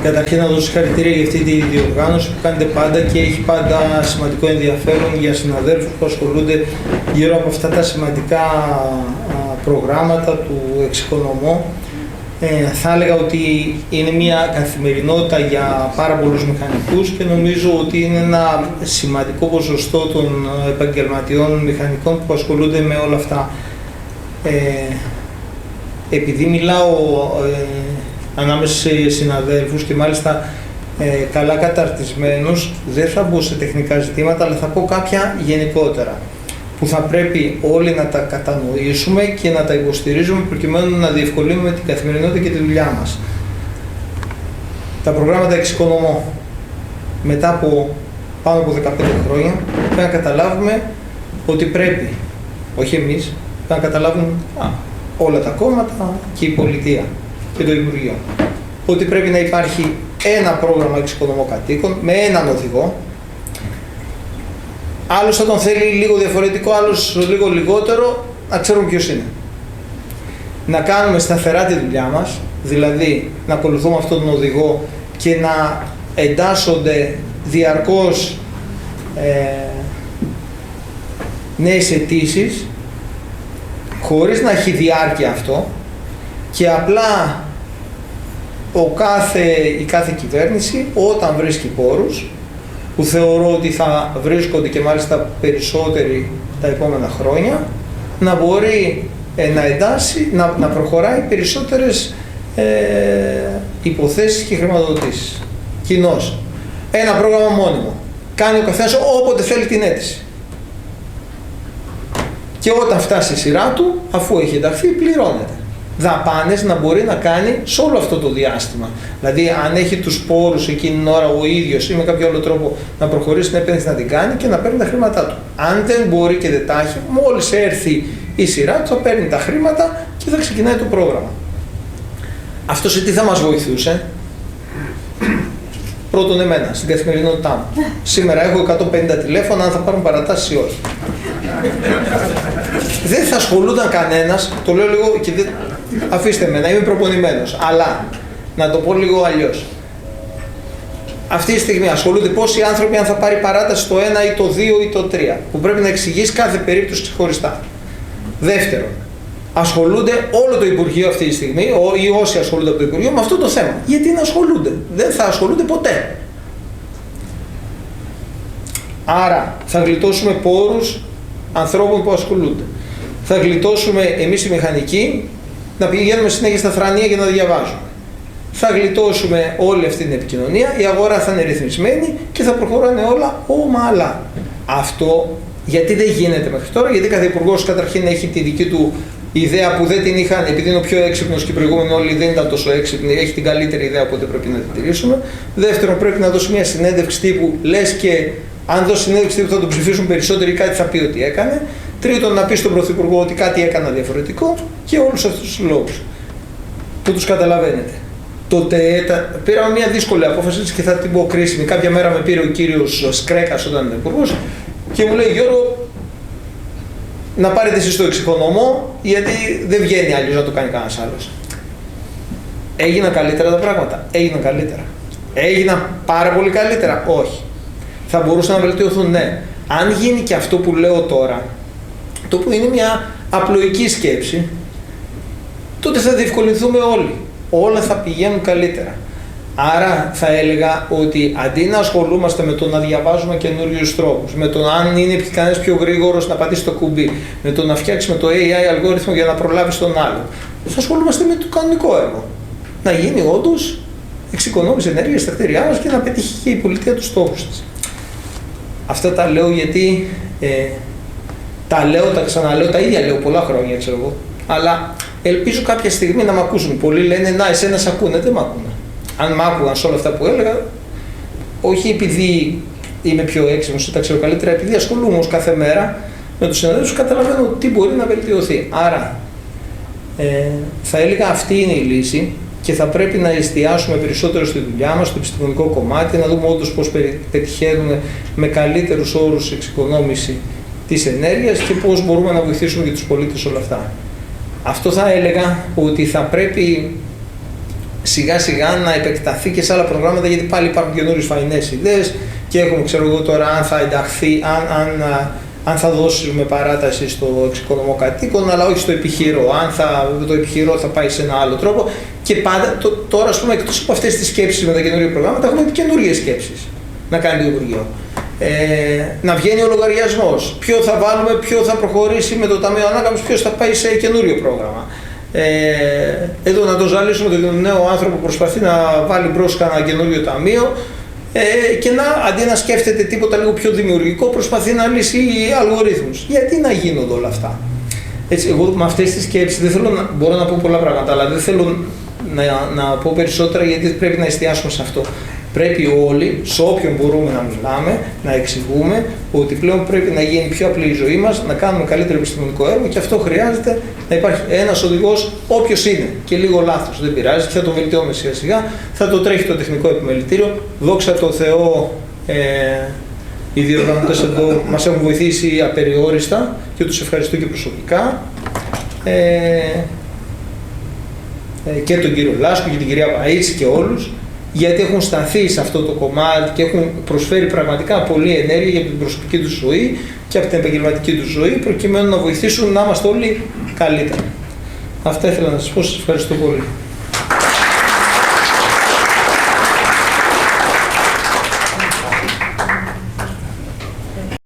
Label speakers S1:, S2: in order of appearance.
S1: Καταρχήν να δώσω συγχαρητήρια για αυτή τη διοργάνωση που κάνετε πάντα και έχει πάντα σημαντικό ενδιαφέρον για συναδέλφους που ασχολούνται γύρω από αυτά τα σημαντικά προγράμματα του εξοικονομώ. Θα έλεγα ότι είναι μια καθημερινότητα για πάρα πολλούς μηχανικούς και νομίζω ότι είναι ένα σημαντικό ποσοστό των επαγγελματιών μηχανικών που ασχολούνται με όλα αυτά. Επειδή μιλάω ανάμεσα σε συναδέλφους και μάλιστα καλά καταρτισμένους, δεν θα μπω σε τεχνικά ζητήματα, αλλά θα πω κάποια γενικότερα που θα πρέπει όλοι να τα κατανοήσουμε και να τα υποστηρίζουμε προκειμένου να διευκολύνουμε την καθημερινότητα και τη δουλειά μας. Τα προγράμματα εξοικονομώ μετά από πάνω από 15 χρόνια πρέπει να καταλάβουμε ότι πρέπει, όχι εμείς, πρέπει να καταλάβουν όλα τα κόμματα και η πολιτεία και το Υπουργείο, ότι πρέπει να υπάρχει ένα πρόγραμμα εξοικονομώ κατοίκων με έναν οδηγό. Άλλος θα τον θέλει λίγο διαφορετικό, άλλος λίγο λιγότερο, να ξέρουμε ποιος είναι. Να κάνουμε σταθερά τη δουλειά μας, δηλαδή να ακολουθούμε αυτόν τον οδηγό και να εντάσσονται διαρκώς νέες αιτήσεις, χωρίς να έχει διάρκεια αυτό και απλά η κάθε κυβέρνηση όταν βρίσκει πόρους, που θεωρώ ότι θα βρίσκονται και μάλιστα περισσότεροι τα επόμενα χρόνια, να μπορεί να εντάσσει, να προχωράει περισσότερες υποθέσεις και χρηματοδοτήσεις. Κοινώς. Ένα πρόγραμμα μόνιμο. Κάνει ο καθένας όποτε θέλει την αίτηση. Και όταν φτάσει η σειρά του, αφού έχει ενταχθεί, πληρώνεται. Δαπάνες να μπορεί να κάνει σε όλο αυτό το διάστημα. Δηλαδή, αν έχει τους πόρους εκείνη την ώρα ο ίδιος ή με κάποιο άλλο τρόπο να προχωρήσει την επένδυση να την κάνει και να παίρνει τα χρήματά του. Αν δεν μπορεί και δεν τα έχει, μόλις έρθει η σειρά του, θα παίρνει τα χρήματα και θα ξεκινάει το πρόγραμμα. Αυτό σε τι θα μας βοηθούσε? Πρώτον, εμένα, στην καθημερινότητά μου. Σήμερα έχω 150 τηλέφωνα, αν θα πάρουν παρατάσεις ή όχι. Δεν θα ασχολούνταν κανένας, το λέω λίγο και δεν... Αφήστε με, να είμαι προπονημένος, αλλά να το πω λίγο αλλιώς. Αυτή τη στιγμή ασχολούνται πόσοι άνθρωποι αν θα πάρει παράταση στο 1 ή το 2 ή το 3, που πρέπει να εξηγήσει κάθε περίπτωση ξεχωριστά. Δεύτερον, ασχολούνται όλο το Υπουργείο αυτή τη στιγμή, ή όσοι ασχολούνται από το Υπουργείο, με αυτό το θέμα. Γιατί να ασχολούνται? Δεν θα ασχολούνται ποτέ. Άρα θα γλιτώσουμε πόρους ανθρώπων που ασχολούνται. Θα γλιτώσουμε εμείς οι μηχανικοί να πηγαίνουμε συνέχεια στα θρανία και να διαβάζουμε. Θα γλιτώσουμε όλη αυτή την επικοινωνία, η αγορά θα είναι ρυθμισμένη και θα προχωράνε όλα ομαλά. Αυτό γιατί δεν γίνεται μέχρι τώρα? Γιατί κάθε υπουργός καταρχήν έχει τη δική του ιδέα που δεν την είχαν, επειδή είναι ο πιο έξυπνος και οι προηγούμενοι όλοι δεν ήταν τόσο έξυπνοι, έχει την καλύτερη ιδέα, οπότε πρέπει να την τηρήσουμε. Δεύτερον, πρέπει να δώσει μια συνέντευξη τύπου, λες και αν δώσει συνέντευξη τύπου θα τον ψηφίσουν περισσότεροι, κάτι θα πει ότι έκανε. Τρίτον, να πει στον Πρωθυπουργό ότι κάτι έκανα διαφορετικό και όλους αυτούς τους λόγους που τους καταλαβαίνετε. Τότε πήραμε μια δύσκολη απόφαση και θα την πω κρίσιμη. Κάποια μέρα με πήρε ο κύριος Σκρέκας όταν ήταν υπουργός και μου λέει, Γιώργο, να πάρετε εσείς το εξοικονομώ, γιατί δεν βγαίνει αλλιώς να το κάνει κανένας άλλος. Έγιναν καλύτερα τα πράγματα? Έγιναν καλύτερα. Έγιναν πάρα πολύ καλύτερα? Όχι. Θα μπορούσαν να βελτιωθούν? Ναι. Αν γίνει και αυτό που λέω τώρα, το που είναι μια απλοϊκή σκέψη, τότε θα διευκολυνθούμε όλοι. Όλα θα πηγαίνουν καλύτερα. Άρα θα έλεγα ότι αντί να ασχολούμαστε με το να διαβάζουμε καινούριους τρόπους, με το αν είναι κανένας πιο γρήγορος να πατήσει το κουμπί, με το να φτιάξουμε το AI αλγόριθμο για να προλάβει τον άλλον, θα ασχολούμαστε με το κανονικό έργο. Να γίνει όντως εξοικονόμηση ενέργειας στα κτίρια μας και να πετύχει και η πολιτεία τους στόχους της. Αυτά τα λέω γιατί τα ξαναλέω, τα ίδια λέω πολλά χρόνια, ξέρω εγώ, αλλά ελπίζω κάποια στιγμή να μ' ακούσουν. Πολλοί λένε, να, εσένα σ' ακούνε, δεν μ' ακούνε. Αν μ' άκουγαν σε όλα αυτά που έλεγα, όχι επειδή είμαι πιο έξυπνος ή τα ξέρω καλύτερα, επειδή ασχολούμαι όμως κάθε μέρα με τους συναδέλφους, καταλαβαίνω τι μπορεί να βελτιωθεί. Άρα, θα έλεγα αυτή είναι η λύση και θα πρέπει να εστιάσουμε περισσότερο στη δουλειά μας, στο επιστημονικό κομμάτι, να δούμε όντως πώς πετυχαίνουμε με καλύτερους όρους εξοικονόμηση της ενέργειας και πώς μπορούμε να βοηθήσουμε και τους πολίτες όλα αυτά. Αυτό θα έλεγα ότι θα πρέπει σιγά σιγά να επεκταθεί και σε άλλα προγράμματα, γιατί πάλι υπάρχουν καινούριες φαϊνές ιδέες και έχουμε, ξέρω εγώ τώρα, αν θα ενταχθεί, αν θα δώσουμε παράταση στο εξοικονομώ κατοίκον, αλλά όχι στο επιχειρό. Αν το επιχειρό θα πάει σε ένα άλλο τρόπο. Και πάντα, τώρα, ας πούμε, εκτός από αυτές τις σκέψεις με τα καινούργια προγράμματα, έχουμε καινούργιες σκέψεις να κάνει το Υπουργείο. Να βγαίνει ο λογαριασμός. Ποιο θα βάλουμε, ποιο θα προχωρήσει με το Ταμείο Ανάκαμψης, ποιος θα πάει σε καινούριο πρόγραμμα. Εδώ να το ζαλίσουμε τον νέο άνθρωπο που προσπαθεί να βάλει μπρος κανένα καινούριο ταμείο. Και αντί να σκέφτεται τίποτα λίγο πιο δημιουργικό, προσπαθεί να λύσει αλγορίθμους. Γιατί να γίνονται όλα αυτά. Έτσι, εγώ με αυτές τις σκέψεις δεν θέλω μπορώ να πω πολλά πράγματα, αλλά δεν θέλω να πω περισσότερα, γιατί πρέπει να εστιάσουμε σε αυτό. Πρέπει όλοι, σε όποιον μπορούμε να μιλάμε, να εξηγούμε ότι πλέον πρέπει να γίνει πιο απλή η ζωή μας, να κάνουμε καλύτερο επιστημονικό έργο, και αυτό χρειάζεται να υπάρχει ένας οδηγός, όποιος είναι, και λίγο λάθος, δεν πειράζει, και θα το βελτιώνουμε σιγά σιγά, θα το τρέχει το τεχνικό επιμελητήριο. Δόξα τω Θεώ, οι διοργανωτές εδώ μας έχουν βοηθήσει απεριόριστα και τους ευχαριστώ και προσωπικά. Και τον κύριο Λάσκο και την κυρία Παΐτση και όλους, γιατί έχουν σταθεί σε αυτό το κομμάτι και έχουν προσφέρει πραγματικά πολλή ενέργεια για την προσωπική τους ζωή και από την επαγγελματική τους ζωή, προκειμένου να βοηθήσουν να είμαστε όλοι καλύτερα. Αυτά ήθελα να σας πω. Σας ευχαριστώ πολύ.